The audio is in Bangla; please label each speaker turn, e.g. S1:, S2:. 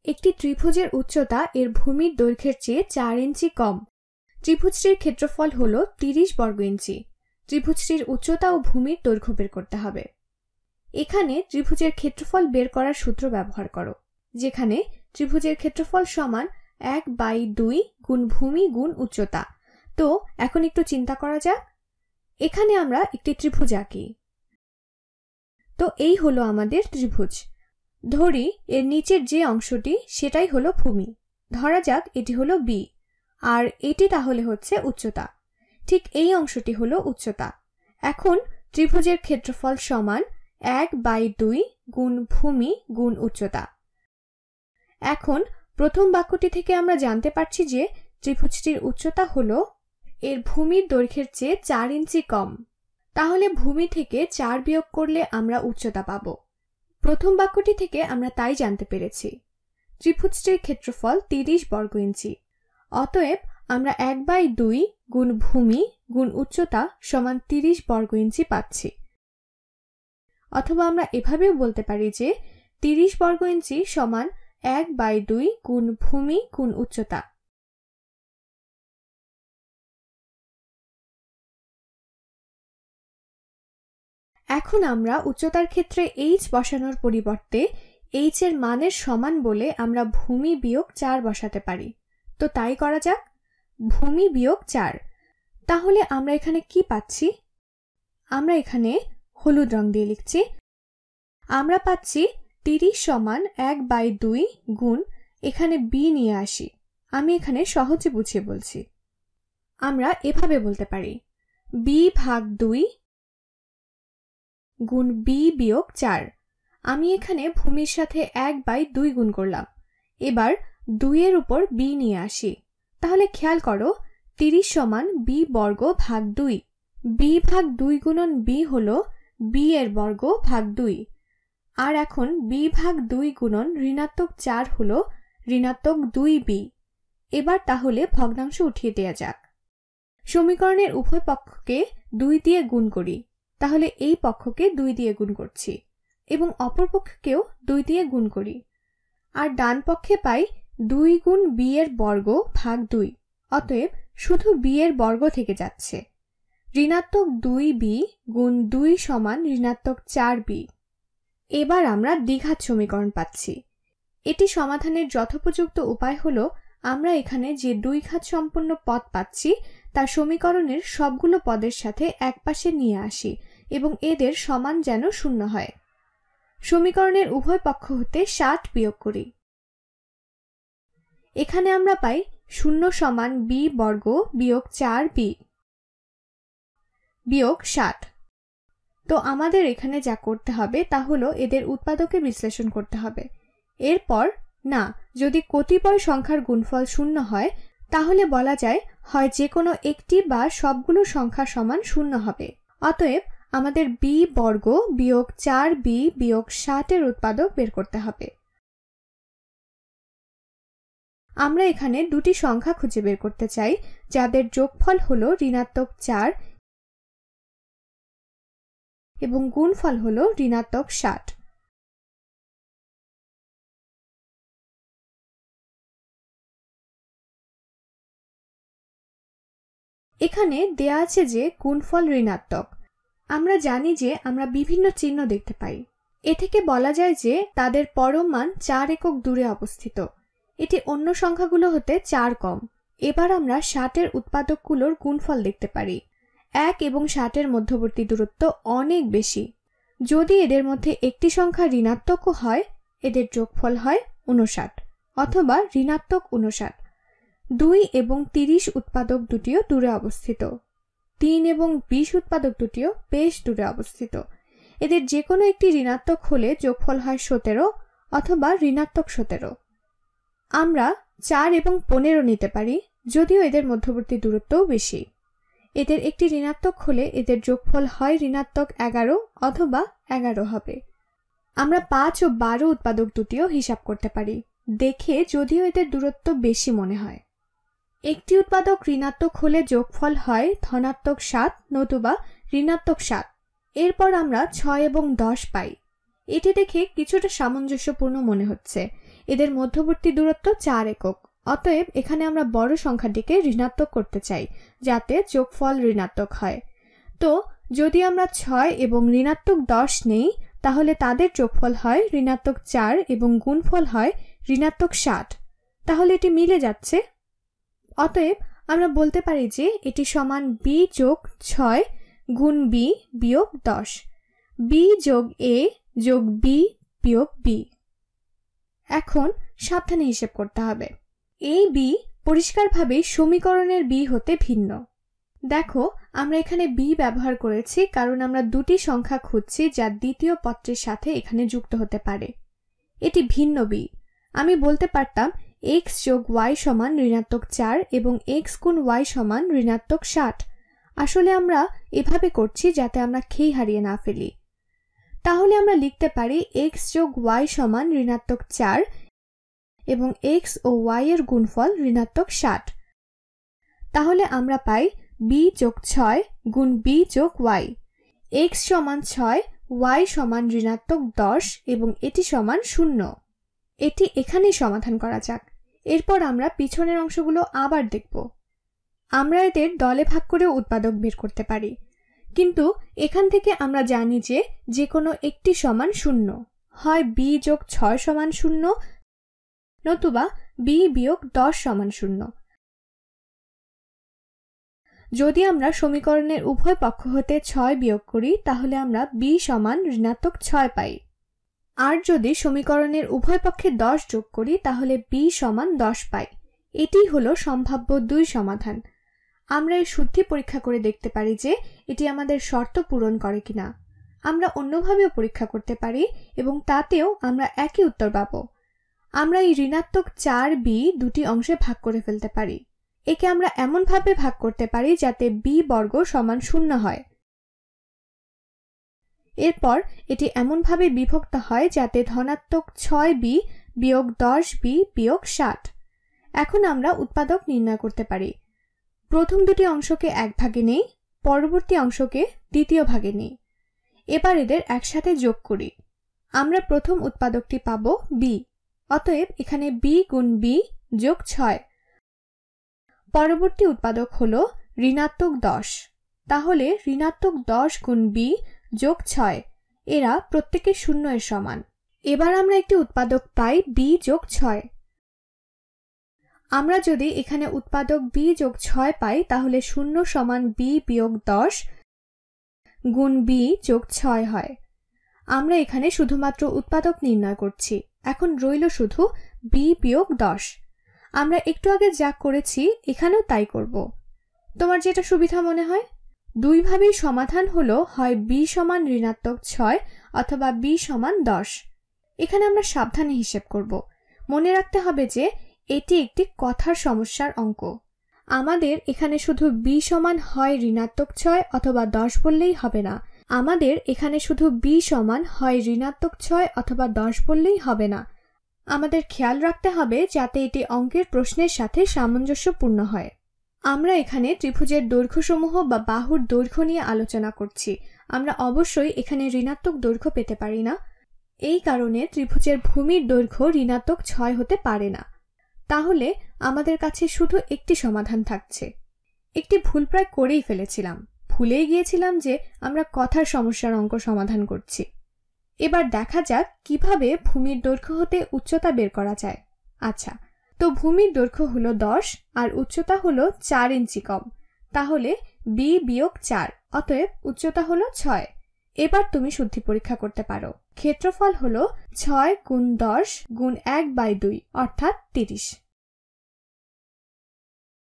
S1: একটি ত্রিভুজের উচ্চতা এর ভূমির দৈর্ঘ্যের চেয়ে 4 ইঞ্চি কম। ত্রিভুজটির ক্ষেত্রফল হল 30 বর্গ ইঞ্চি। ত্রিভুজটির উচ্চতা ও ভূমির দৈর্ঘ্য বের করতে হবে। এখানে ত্রিভুজের ক্ষেত্রফল বের করার সূত্র ব্যবহার করো, যেখানে ত্রিভুজের ক্ষেত্রফল সমান 1/2 গুণ ভূমি গুণ উচ্চতা। তো এখন একটু চিন্তা করা যাক। এখানে আমরা একটি ত্রিভুজ আঁকি। তো এই হলো আমাদের ত্রিভুজ। ধরি এর নিচের যে অংশটি সেটাই হলো ভূমি। ধরা যাক এটি হলো বি, আর এটি তাহলে হচ্ছে উচ্চতা। ঠিক এই অংশটি হলো উচ্চতা। এখন ত্রিভুজের ক্ষেত্রফল সমান 1/2 গুণ ভূমি গুণ উচ্চতা। এখন প্রথম বাক্যটি থেকে আমরা জানতে পারছি যে ত্রিভুজটির উচ্চতা হলো এর ভূমির দৈর্ঘ্যের চেয়ে 4 ইঞ্চি কম। তাহলে ভূমি থেকে 4 বিয়োগ করলে আমরা উচ্চতা পাব। প্রথম বাক্যটি থেকে আমরা তাই জানতে পেরেছি। ত্রিভুজটির ক্ষেত্রফল 30 বর্গ ইঞ্চি। অতএব আমরা 1/2 গুণ ভূমি গুণ উচ্চতা সমান 30 বর্গ ইঞ্চি পাচ্ছি। অথবা আমরা এভাবেও বলতে পারি যে 30 বর্গ ইঞ্চি সমান 1/2 গুণ ভূমি গুণ উচ্চতা। এখন আমরা উচ্চতার ক্ষেত্রে h বসানোর পরিবর্তে h এর মানের সমান বলে আমরা ভূমি বিয়োগ 4 বসাতে পারি। তো তাই করা যাক। ভূমি বিয়োগ 4। তাহলে আমরা এখানে কি পাচ্ছি? আমরা এখানে হলুদ রং দিয়ে লিখছি। আমরা পাচ্ছি 30 সমান 1/2 গুণ, এখানে b নিয়ে আসি। আমি এখানে সহজে বুঝিয়ে বলছি। আমরা এভাবে বলতে পারি b/2 গুণ b বিয়োগ 4। আমি এখানে ভূমির সাথে 1/2 গুণ করলাম। এবার 2 এর উপর b নিয়ে আসি। তাহলে খেয়াল করো 30 সমান b বর্গ ভাগ 2। b/2 গুণন b হলো b এর বর্গ ভাগ 2। আর এখন b/2 গুণন ঋণাত্মক 4 হলো ঋণাত্মক 2b। এবার তাহলে ভগ্নাংশ উঠিয়ে দেয়া যাক। সমীকরণের উভয় পক্ষকে 2 দিয়ে গুণ করি। তাহলে এই পক্ষকে 2 দিয়ে গুণ করছি এবং অপর পক্ষকেও 2 দিয়ে গুণ করি। আর ডান পক্ষে পাই 2 গুণ b এর বর্গ ভাগ 2। অতএব শুধু b এর বর্গ থেকে যাচ্ছে। ঋণাত্মক 2b গুণ 2 সমান ঋণাত্মক 4b। এবার আমরা দ্বিঘাত সমীকরণ পাচ্ছি। এটি সমাধানের যথোপযুক্ত উপায় হলো আমরা এখানে যে 2 ঘাত সম্পন্ন পদ পাচ্ছি তার সমীকরণের সবগুলো পদের সাথে একপাশে নিয়ে আসি এবং এদের সমান যেন শূন্য হয়। সমীকরণের উভয় পক্ষ হতে 60 বিয়োগ করি। এখানে আমরা পাই 0 সমান b বর্গ বিয়োগ 4b বিয়োগ 60। তো আমাদের এখানে যা করতে হবে তা হলো এদের উৎপাদকে বিশ্লেষণ করতে হবে। এরপর না, যদি কতিপয় সংখ্যার গুণফল 0 হয় তাহলে বলা যায় হয় যে কোনো একটি বা সবগুলো সংখ্যা সমান 0 হবে। অতএব আমাদের b বর্গ বিয়োগ 4b বিয়োগ 60 এর উৎপাদক বের করতে হবে। আমরা এখানে দুটি সংখ্যা খুঁজে বের করতে চাই যাদের যোগফল হলো ঋণাত্মক 4 এবং গুণফল হলো ঋণাত্মক 60। এখানে দেয়া আছে যে গুণফল ঋণাত্মক। আমরা জানি যে আমরা বিভিন্ন চিহ্ন দেখতে পাই। এ থেকে বলা যায় যে তাদের পরম মান 4 একক দূরে অবস্থিত। এটি অন্য সংখ্যাগুলো হতে 4 কম। এবার আমরা 60 এর উৎপাদকগুলোর গুণফল দেখতে পারি। 1 এবং 60 এর মধ্যবর্তী দূরত্ব অনেক বেশি। যদি এদের মধ্যে একটি সংখ্যা ঋণাত্মকও হয় এদের যোগফল হয় 59 অথবা ঋণাত্মক 59। 2 এবং 30 উৎপাদক দুটিও দূরে অবস্থিত। 3 এবং 20 উৎপাদক দুটিও বেশ দূরে অবস্থিত। এদের যে কোনো একটি ঋণাত্মক হলে যোগফল হয় 17 অথবা ঋণাত্মক 17। আমরা 4 এবং 15 নিতে পারি, যদিও এদের মধ্যবর্তী দূরত্বও বেশি। এদের একটি ঋণাত্মক হলে এদের যোগফল হয় ঋণাত্মক 11 অথবা 11 হবে। আমরা 5 ও 12 উৎপাদক দুটিও হিসাব করতে পারি, দেখে যদিও এদের দূরত্ব বেশি মনে হয়। একটি উৎপাদক ঋণাত্মক হলে যোগফল হয় ধনাত্মক 7 নতুবা ঋণাত্মক 7। এরপর আমরা 6 এবং 10 পাই। এটি দেখে কিছুটা সামঞ্জস্যপূর্ণ মনে হচ্ছে। এদের মধ্যবর্তী দূরত্ব 4 একক। অতএব এখানে আমরা বড় সংখ্যাটিকে ঋণাত্মক করতে চাই যাতে যোগফল ঋণাত্মক হয়। তো যদি আমরা 6 এবং ঋণাত্মক 10 নেই তাহলে তাদের যোগফল হয় ঋণাত্মক 4 এবং গুণফল হয় ঋণাত্মক 60। তাহলে এটি মিলে যাচ্ছে। অতএব আমরা বলতে পারি যে এটি সমান b যোগ 6 গুণ b বিয়োগ 10, b যোগ a যোগ b বিয়োগ b। এখন সাবধানে হিসেব করতে হবে। এই b পরিষ্কারভাবে সমীকরণের b হতে ভিন্ন। দেখো, আমরা এখানে b ব্যবহার করেছি কারণ আমরা দুটি সংখ্যা খুঁজছি যা দ্বিতীয় পত্রের সাথে এখানে যুক্ত হতে পারে। এটি ভিন্ন b। আমি বলতে পারতাম x যোগ y সমান ঋণাত্মক 4 এবং x গুণ y সমান ঋণাত্মক 60। আসলে আমরা এভাবে করছি যাতে আমরা খেই হারিয়ে না ফেলি। তাহলে আমরা লিখতে পারি x যোগ y সমান ঋণাত্মক 4 এবং x ও y এর গুণফল ঋণাত্মক 60। তাহলে আমরা পাই b যোগ 6 গুণ b যোগ y। x সমান 6, y সমান ঋণাত্মক 10 এবং এটি সমান 0। এটি এখানেই সমাধান করা যাক। এরপর আমরা পিছনের অংশগুলো আবার দেখব। আমরা এদের দলে ভাগ করেও উৎপাদক বের করতে পারি, কিন্তু এখান থেকে আমরা জানি যে যে কোনো একটি সমান 0, হয় b যোগ 6 সমান 0 নতুবা b বিয়োগ 10 সমান 0। যদি আমরা সমীকরণের উভয় পক্ষ হতে 6 বিয়োগ করি তাহলে আমরা b সমান ঋণাত্মক 6 পাই। আর যদি সমীকরণের উভয় পক্ষে 10 যোগ করি তাহলে b সমান 10 পাই। এটিই হলো সম্ভাব্য 2 সমাধান। আমরা এই শুদ্ধি পরীক্ষা করে দেখতে পারি যে এটি আমাদের শর্ত পূরণ করে কিনা। আমরা অন্যভাবেও পরীক্ষা করতে পারি এবং তাতেও আমরা একই উত্তর পাব। আমরা এই ঋণাত্মক 4b দুটি অংশে ভাগ করে ফেলতে পারি। একে আমরা এমনভাবে ভাগ করতে পারি যাতে b বর্গ সমান 0 হয়। এরপর এটি এমনভাবে বিভক্ত হয় যাতে ধনাত্মক 6b বিয়োগ 10b বিয়োগ 60। এখন আমরা উৎপাদক নির্ণয় করতে পারি। প্রথম দুটি অংশকে এক ভাগে নেই, পরবর্তী অংশকে দ্বিতীয় ভাগে নেই। এবার এদের একসাথে যোগ করি। আমরা প্রথম উৎপাদকটি পাব b। অতএব এখানে b গুণ b যোগ 6। পরবর্তী উৎপাদক হল ঋণাত্মক 10। তাহলে ঋণাত্মক 10 গুণ b যোগ 6, এরা প্রত্যেকে 0 এর সমান। এবার আমরা একটি উৎপাদক পাই b যোগ 6। আমরা যদি এখানে উৎপাদক b যোগ 6 পাই তাহলে 0 সমান b বিয়োগ 10 গুণ b যোগ 6 হয়। আমরা এখানে শুধুমাত্র উৎপাদক নির্ণয় করছি। এখন রইল শুধু b বিয়োগ 10। আমরা একটু আগে যা করেছি এখানেও তাই করব। তোমার যেটা সুবিধা মনে হয়। দুইভাবেই সমাধান হলো হয় b সমান ঋণাত্মক 6 অথবা b সমান 10। এখানে আমরা সাবধানে হিসেব করব। মনে রাখতে হবে যে এটি একটি কথার সমস্যার অঙ্ক। আমাদের এখানে শুধু b সমান হয় ঋণাত্মক 6 অথবা 10 বললেই হবে না। আমাদের এখানে শুধু b সমান হয় ঋণাত্মক 6 অথবা 10 বললেই হবে না। আমাদের খেয়াল রাখতে হবে যাতে এটি অঙ্কের প্রশ্নের সাথে সামঞ্জস্যপূর্ণ হয়। আমরা এখানে ত্রিভুজের দৈর্ঘ্যসমূহ বা বাহুর দৈর্ঘ্য নিয়ে আলোচনা করছি। আমরা অবশ্যই এখানে ঋণাত্মক দৈর্ঘ্য পেতে পারি না। এই কারণে ত্রিভুজের ভূমির দৈর্ঘ্য ঋণাত্মক 6 হতে পারে না। তাহলে আমাদের কাছে শুধু একটি সমাধান থাকছে। একটি ভুল প্রায় করেই ফেলেছিলাম। ভুলেই গিয়েছিলাম যে আমরা কথার সমস্যার অঙ্ক সমাধান করছি। এবার দেখা যাক কিভাবে ভূমির দৈর্ঘ্য হতে উচ্চতা বের করা যায়। আচ্ছা, তো ভূমির দৈর্ঘ্য হলো 10 আর উচ্চতা হলো 4 ইঞ্চি কম। তাহলে b বিয়োগ 4, অতএব উচ্চতা হলো 6। এবার তুমি শুদ্ধি পরীক্ষা করতে পারো। ক্ষেত্রফল হলো 6 গুণ 10 গুণ 1/2 অর্থাৎ 30।